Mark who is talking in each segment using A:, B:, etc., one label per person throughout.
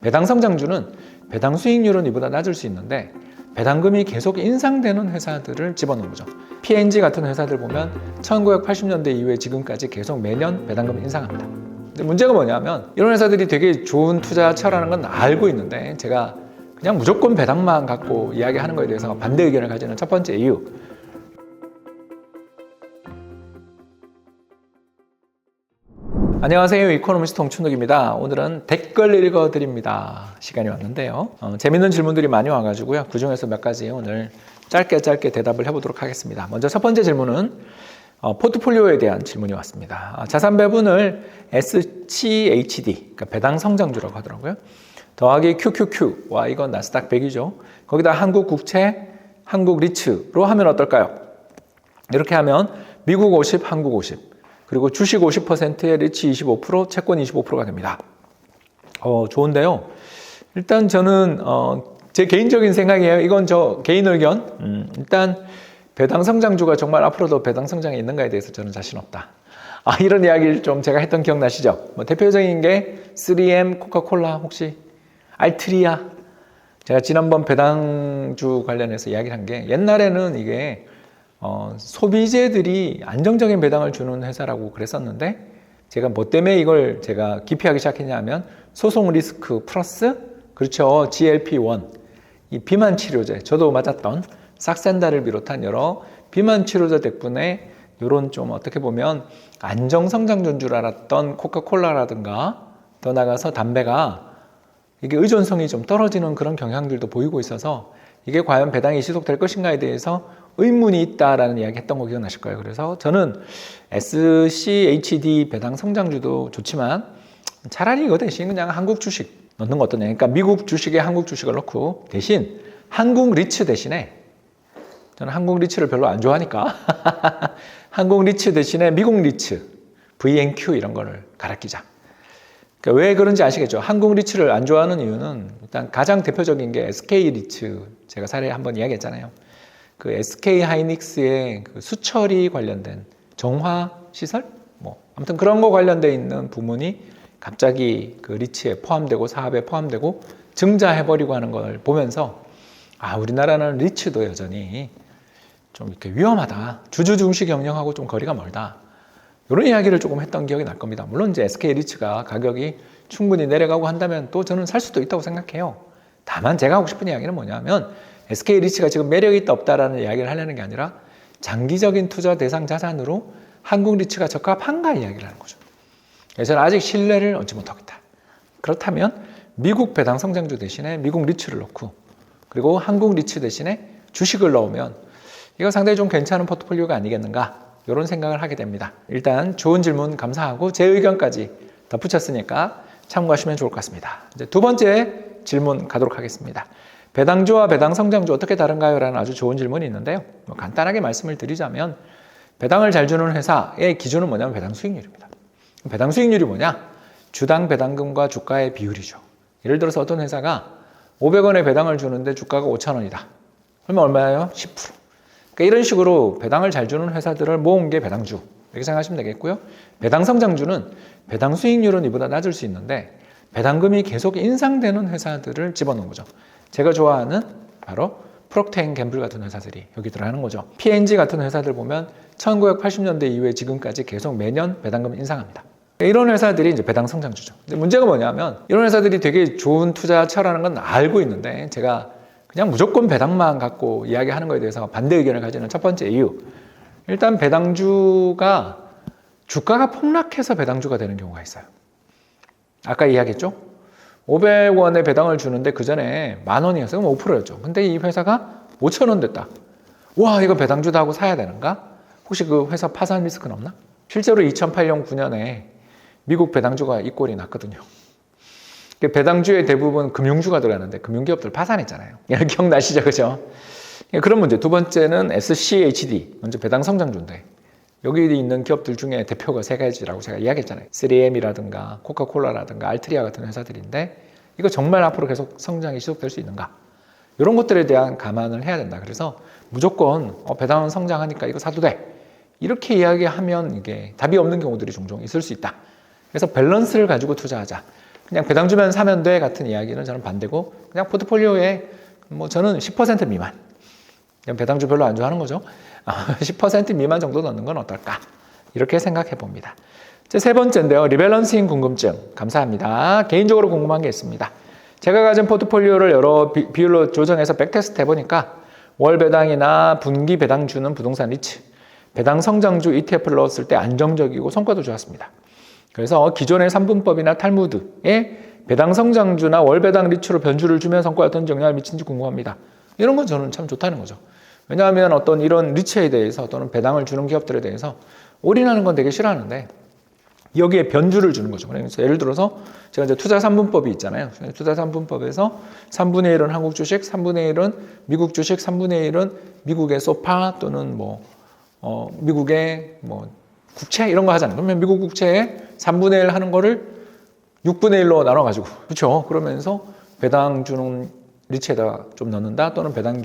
A: 배당 성장주는 배당 수익률은 이보다 낮을 수 있는데 배당금이 계속 인상되는 회사들을 집어넣은 거죠. P&G 같은 회사들 보면 1980년대 이후에 지금까지 계속 매년 배당금을 인상합니다. 근데 문제가 뭐냐면 이런 회사들이 되게 좋은 투자처라는 건 알고 있는데 제가 그냥 무조건 배당만 갖고 이야기하는 거에 대해서 반대 의견을 가지는 첫 번째 이유. 안녕하세요. 이코노미스트 홍춘욱입니다. 오늘은 댓글 읽어드립니다 시간이 왔는데요. 재밌는 질문들이 많이 와가지고요. 그 중에서 몇 가지 오늘 짧게 대답을 해보도록 하겠습니다. 먼저 첫 번째 질문은 포트폴리오에 대한 질문이 왔습니다. 자산 배분을 SCHD, 그러니까 배당 성장주라고 하더라고요. 더하기 QQQ와 이건 나스닥 100이죠. 거기다 한국 국채, 한국 리츠로 하면 어떨까요? 이렇게 하면 미국 50, 한국 50. 그리고 주식 50%에 리츠 25%, 채권 25%가 됩니다. 좋은데요. 일단 저는 제 개인적인 생각이에요. 이건 저 개인 의견. 일단 배당 성장주가 정말 앞으로도 배당 성장이 있는가에 대해서 저는 자신 없다. 이런 이야기를 좀 제가 했던 기억나시죠? 대표적인 게 3M, 코카콜라, 혹시 알트리아. 제가 지난번 배당주 관련해서 이야기를 한 게 옛날에는 이게 소비재들이 안정적인 배당을 주는 회사라고 그랬었는데 제가 뭐 때문에 이걸 제가 기피하기 시작했냐면 소송 리스크 플러스 그렇죠 GLP-1 이 비만 치료제 저도 맞았던 삭센다를 비롯한 여러 비만 치료제 덕분에 이런 좀 어떻게 보면 안정성장주인 줄 알았던 코카콜라라든가 더 나가서 담배가 이게 의존성이 좀 떨어지는 그런 경향들도 보이고 있어서 이게 과연 배당이 지속될 것인가에 대해서 의문이 있다라는 이야기 했던 거 기억나실 거예요. 그래서 저는 SCHD 배당 성장주도 좋지만 차라리 이거 대신 그냥 한국 주식 넣는 거 어떠냐. 그러니까 미국 주식에 한국 주식을 넣고 대신 한국 리츠 대신에 저는 한국 리츠를 별로 안 좋아하니까 한국 리츠 대신에 미국 리츠, VNQ 이런 거를 갈아 끼자. 그러니까 왜 그런지 아시겠죠? 한국 리츠를 안 좋아하는 이유는 일단 가장 대표적인 게 SK 리츠 제가 사례 한번 이야기했잖아요. 그 SK 하이닉스의 그 수처리 관련된 정화 시설? 아무튼 그런 거 관련돼 있는 부문이 갑자기 그 리츠에 포함되고 사업에 포함되고 증자해버리고 하는 걸 보면서 우리나라는 리츠도 여전히 좀 이렇게 위험하다. 주주중시 경영하고 좀 거리가 멀다. 이런 이야기를 조금 했던 기억이 날 겁니다. 물론 이제 SK 리츠가 가격이 충분히 내려가고 한다면 또 저는 살 수도 있다고 생각해요. 다만 제가 하고 싶은 이야기는 뭐냐면 SK 리츠가 지금 매력이 있다 없다라는 이야기를 하려는 게 아니라 장기적인 투자 대상 자산으로 한국 리츠가 적합한가 이야기를 하는 거죠. 그래서 저는 아직 신뢰를 얻지 못하고 있다. 그렇다면 미국 배당 성장주 대신에 미국 리츠를 넣고 그리고 한국 리츠 대신에 주식을 넣으면 이거 상당히 좀 괜찮은 포트폴리오가 아니겠는가 이런 생각을 하게 됩니다. 일단 좋은 질문 감사하고 제 의견까지 덧붙였으니까 참고하시면 좋을 것 같습니다. 이제 두 번째 질문 가도록 하겠습니다. 배당주와 배당 성장주 어떻게 다른가요? 라는 아주 좋은 질문이 있는데요. 간단하게 말씀을 드리자면 배당을 잘 주는 회사의 기준은 뭐냐면 배당 수익률입니다. 배당 수익률이 뭐냐? 주당 배당금과 주가의 비율이죠. 예를 들어서 어떤 회사가 500원에 배당을 주는데 주가가 5,000원이다. 그러면 얼마예요? 10%. 그러니까 이런 식으로 배당을 잘 주는 회사들을 모은 게 배당주. 이렇게 생각하시면 되겠고요. 배당 성장주는 배당 수익률은 이보다 낮을 수 있는데 배당금이 계속 인상되는 회사들을 집어넣은 거죠. 제가 좋아하는 바로 프록트앤갬블 같은 회사들이 여기 들어가는 거죠. P&G 같은 회사들 보면 1980년대 이후에 지금까지 계속 매년 배당금을 인상합니다. 이런 회사들이 이제 배당 성장주죠. 근데 문제가 뭐냐면 이런 회사들이 되게 좋은 투자처라는 건 알고 있는데 제가 그냥 무조건 배당만 갖고 이야기하는 거에 대해서 반대 의견을 가지는 첫 번째 이유. 일단 배당주가 주가가 폭락해서 배당주가 되는 경우가 있어요. 아까 이야기했죠? 500원에 배당을 주는데 그 전에 10,000원이었어요. 그럼 5%였죠. 근데 이 회사가 5,000원 됐다. 와, 이거 배당주다 하고 사야 되는가? 혹시 그 회사 파산 리스크는 없나? 실제로 2008년, 9년에 미국 배당주가 이 꼴이 났거든요. 배당주의 대부분 금융주가 들어가는데 금융기업들 파산했잖아요. 기억나시죠? 그죠? 그런 문제. 두 번째는 SCHD. 먼저 배당 성장주인데 여기 있는 기업들 중에 대표가 세 가지라고 제가 이야기했잖아요. 3M이라든가 코카콜라라든가 알트리아 같은 회사들인데 이거 정말 앞으로 계속 성장이 지속될 수 있는가? 이런 것들에 대한 감안을 해야 된다. 그래서 무조건 배당은 성장하니까 이거 사도 돼. 이렇게 이야기하면 이게 답이 없는 경우들이 종종 있을 수 있다. 그래서 밸런스를 가지고 투자하자. 그냥 배당 주면 사면 돼 같은 이야기는 저는 반대고 그냥 포트폴리오에 뭐 저는 10% 미만 그냥 배당주 별로 안 좋아하는 거죠. 10% 미만 정도 넣는 건 어떨까 이렇게 생각해 봅니다. 세 번째인데요. 리밸런싱 궁금증. 감사합니다. 개인적으로 궁금한 게 있습니다. 제가 가진 포트폴리오를 여러 비율로 조정해서 백테스트 해보니까 월 배당이나 분기 배당 주는 부동산 리츠, 배당 성장주 ETF를 넣었을 때 안정적이고 성과도 좋았습니다. 그래서 기존의 3분법이나 탈무드에 배당 성장주나 월 배당 리츠로 변주를 주면 성과에 어떤 영향을 미친지 궁금합니다. 이런 건 저는 참 좋다는 거죠. 왜냐하면 어떤 이런 리츠에 대해서 또는 배당을 주는 기업들에 대해서 올인하는 건 되게 싫어하는데 여기에 변주를 주는 거죠. 그래서 예를 들어서 제가 이제 투자 3분법이 있잖아요. 투자 3분법에서 3분의 1은 한국 주식, 3분의 1은 미국 주식, 3분의 1은 미국의 소파 또는 미국의 국채 이런 거 하잖아요. 그러면 미국 국채에 3분의 1 하는 거를 6분의 1로 나눠가지고 그렇죠. 그러면서 배당 주는 리츠에다가 좀 넣는다 또는 배당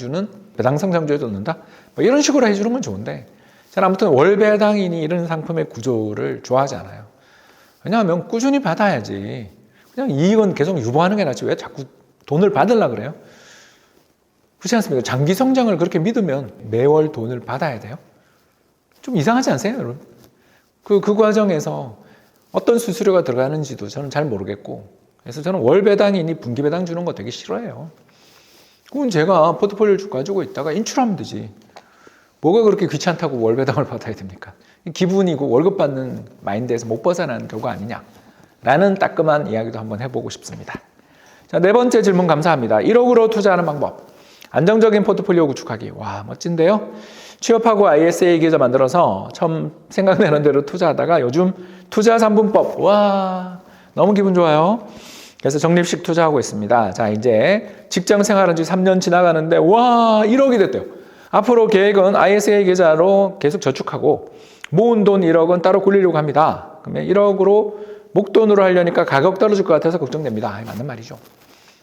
A: 성장주에 넣는다 이런 식으로 해주는 건 좋은데 저는 아무튼 월 배당이니 이런 상품의 구조를 좋아하지 않아요. 왜냐하면 꾸준히 받아야지. 그냥 이익은 계속 유보하는 게 낫지 왜 자꾸 돈을 받으려고 그래요? 그렇지 않습니까? 장기 성장을 그렇게 믿으면 매월 돈을 받아야 돼요? 좀 이상하지 않으세요, 여러분? 그 과정에서 어떤 수수료가 들어가는지도 저는 잘 모르겠고 그래서 저는 월 배당이니 분기 배당 주는 거 되게 싫어해요. 그건 제가 포트폴리오를 가지고 있다가 인출하면 되지. 뭐가 그렇게 귀찮다고 월 배당을 받아야 됩니까? 기분이고 월급 받는 마인드에서 못 벗어나는 결과 아니냐라는 따끔한 이야기도 한번 해보고 싶습니다. 자, 네 번째 질문 감사합니다. 1억으로 투자하는 방법. 안정적인 포트폴리오 구축하기. 와, 멋진데요? 취업하고 ISA 계좌 만들어서 처음 생각나는 대로 투자하다가 요즘 투자 3분법. 와, 너무 기분 좋아요. 그래서 적립식 투자하고 있습니다. 자, 이제 직장 생활한 지 3년 지나가는데 와, 1억이 됐대요. 앞으로 계획은 ISA 계좌로 계속 저축하고 모은 돈 1억은 따로 굴리려고 합니다. 그러면 1억으로 목돈으로 하려니까 가격 떨어질 것 같아서 걱정됩니다. 맞는 말이죠.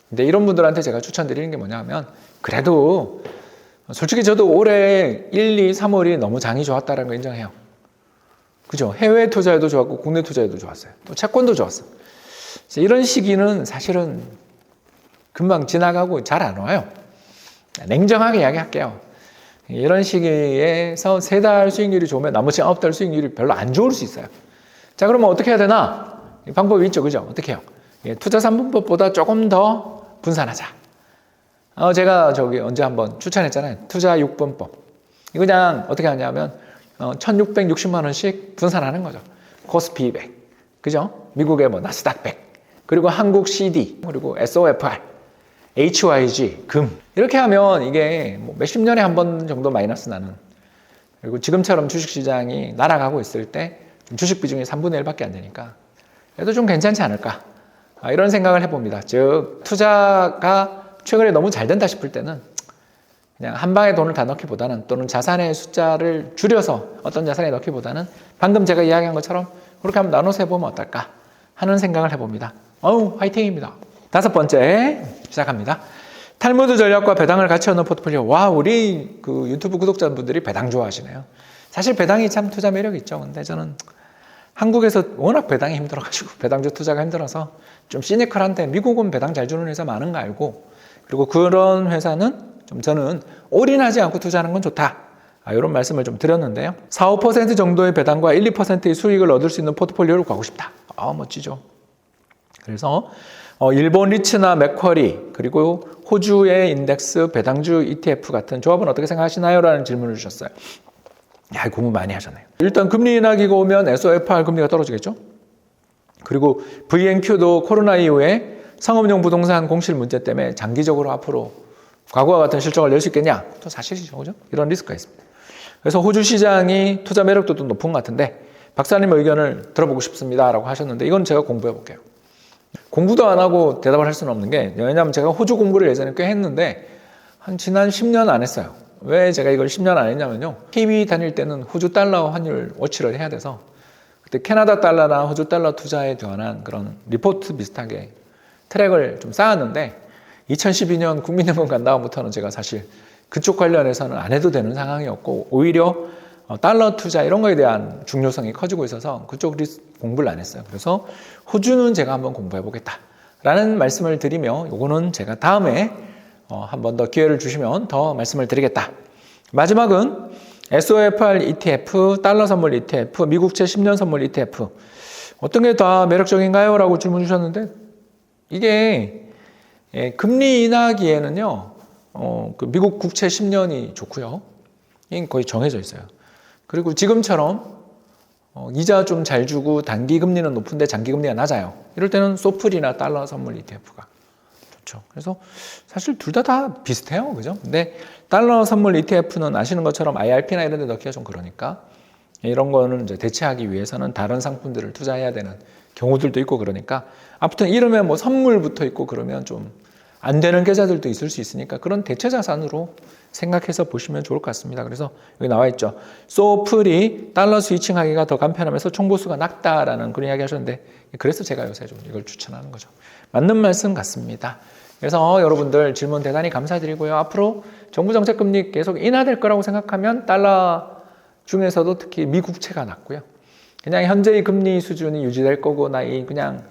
A: 근데 이런 분들한테 제가 추천드리는 게 뭐냐면 그래도 솔직히 저도 올해 1, 2, 3월이 너무 장이 좋았다는 거 인정해요. 그죠? 해외 투자에도 좋았고 국내 투자에도 좋았어요. 또 채권도 좋았어요. 이런 시기는 사실은 금방 지나가고 잘 안 와요. 냉정하게 이야기할게요. 이런 시기에서 3달 수익률이 좋으면 나머지 9달 수익률이 별로 안 좋을 수 있어요. 자, 그러면 어떻게 해야 되나? 방법이 있죠. 그죠? 어떻게 해요? 투자 3분법보다 조금 더 분산하자. 제가 언제 한번 추천했잖아요. 투자 6분법. 이거 그냥 어떻게 하냐면 1660만 원씩 분산하는 거죠. 코스피 200. 그죠? 미국의 나스닥 100. 그리고 한국 CD. 그리고 SOFR. HYG, 금. 이렇게 하면 이게 몇십 년에 한 번 정도 마이너스 나는. 그리고 지금처럼 주식시장이 날아가고 있을 때 주식 비중이 3분의 1밖에 안 되니까 그래도 좀 괜찮지 않을까. 이런 생각을 해봅니다. 즉, 투자가 최근에 너무 잘 된다 싶을 때는 그냥 한 방에 돈을 다 넣기보다는 또는 자산의 숫자를 줄여서 어떤 자산에 넣기보다는 방금 제가 이야기한 것처럼 그렇게 한번 나눠서 해보면 어떨까 하는 생각을 해봅니다. 화이팅입니다. 5번째 시작합니다. 탈무드 전략과 배당을 같이 얻는 포트폴리오. 와, 우리 유튜브 구독자분들이 배당 좋아하시네요. 사실 배당이 참 투자 매력이 있죠. 근데 저는 한국에서 워낙 배당이 힘들어가지고 배당주 투자가 힘들어서 좀 시니컬한데 미국은 배당 잘 주는 회사 많은 거 알고 그리고 그런 회사는 좀 저는 올인하지 않고 투자하는 건 좋다. 이런 말씀을 좀 드렸는데요. 4, 5% 정도의 배당과 1, 2%의 수익을 얻을 수 있는 포트폴리오를 가고 싶다. 멋지죠. 그래서 일본 리츠나 맥쿼리 그리고 호주의 인덱스 배당주 ETF 같은 조합은 어떻게 생각하시나요? 라는 질문을 주셨어요. 공부 많이 하셨네요. 일단 금리 인하기가 오면 SOFR 금리가 떨어지겠죠. 그리고 VNQ도 코로나 이후에 상업용 부동산 공실 문제 때문에 장기적으로 앞으로 과거와 같은 실적을 낼 수 있겠냐? 또 사실이죠. 그죠? 이런 리스크가 있습니다. 그래서 호주 시장이 투자 매력도 좀 높은 것 같은데 박사님 의견을 들어보고 싶습니다. 라고 하셨는데 이건 제가 공부해 볼게요. 공부도 안 하고 대답을 할 수는 없는 게 왜냐하면 제가 호주 공부를 예전에 꽤 했는데 지난 10년 안 했어요. 왜 제가 이걸 10년 안 했냐면요. KB 다닐 때는 호주 달러 환율 워치를 해야 돼서 그때 캐나다 달러나 호주 달러 투자에 관한 그런 리포트 비슷하게 트랙을 좀 쌓았는데 2012년 국민연금 간 다음부터는 제가 사실 그쪽 관련해서는 안 해도 되는 상황이었고 오히려 달러 투자 이런 거에 대한 중요성이 커지고 있어서 그쪽 공부를 안 했어요. 그래서 호주는 제가 한번 공부해 보겠다. 라는 말씀을 드리며 요거는 제가 다음에 한 번 더 기회를 주시면 더 말씀을 드리겠다. 마지막은 SOFR ETF, 달러 선물 ETF, 미국채 10년 선물 ETF 어떤 게 더 매력적인가요? 라고 질문 주셨는데 이게 금리 인하기에는요 그 미국 국채 10년이 좋고요. 이게 거의 정해져 있어요. 그리고 지금처럼 이자 좀 잘 주고 단기 금리는 높은데 장기 금리가 낮아요. 이럴 때는 소플이나 달러 선물 ETF가 좋죠. 그래서 사실 둘 다 비슷해요. 그죠? 근데 달러 선물 ETF는 아시는 것처럼 IRP나 이런 데 넣기가 좀 그러니까 이런 거는 이제 대체하기 위해서는 다른 상품들을 투자해야 되는 경우들도 있고 그러니까 아무튼 이름에 뭐 선물 붙어 있고 그러면 좀 안 되는 계좌들도 있을 수 있으니까 그런 대체 자산으로 생각해서 보시면 좋을 것 같습니다. 그래서 여기 나와 있죠. 소플이 달러 스위칭하기가 더 간편하면서 총보수가 낮다라는 그런 이야기 하셨는데 그래서 제가 요새 좀 이걸 추천하는 거죠. 맞는 말씀 같습니다. 그래서 여러분들 질문 대단히 감사드리고요. 앞으로 정부 정책 금리 계속 인하될 거라고 생각하면 달러 중에서도 특히 미국채가 낮고요. 그냥 현재의 금리 수준이 유지될 거고 그냥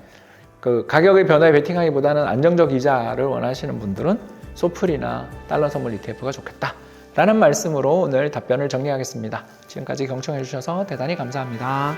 A: 그 가격의 변화에 베팅하기보다는 안정적 이자를 원하시는 분들은 소플이나 달러 선물 ETF가 좋겠다 라는 말씀으로 오늘 답변을 정리하겠습니다. 지금까지 경청해 주셔서 대단히 감사합니다.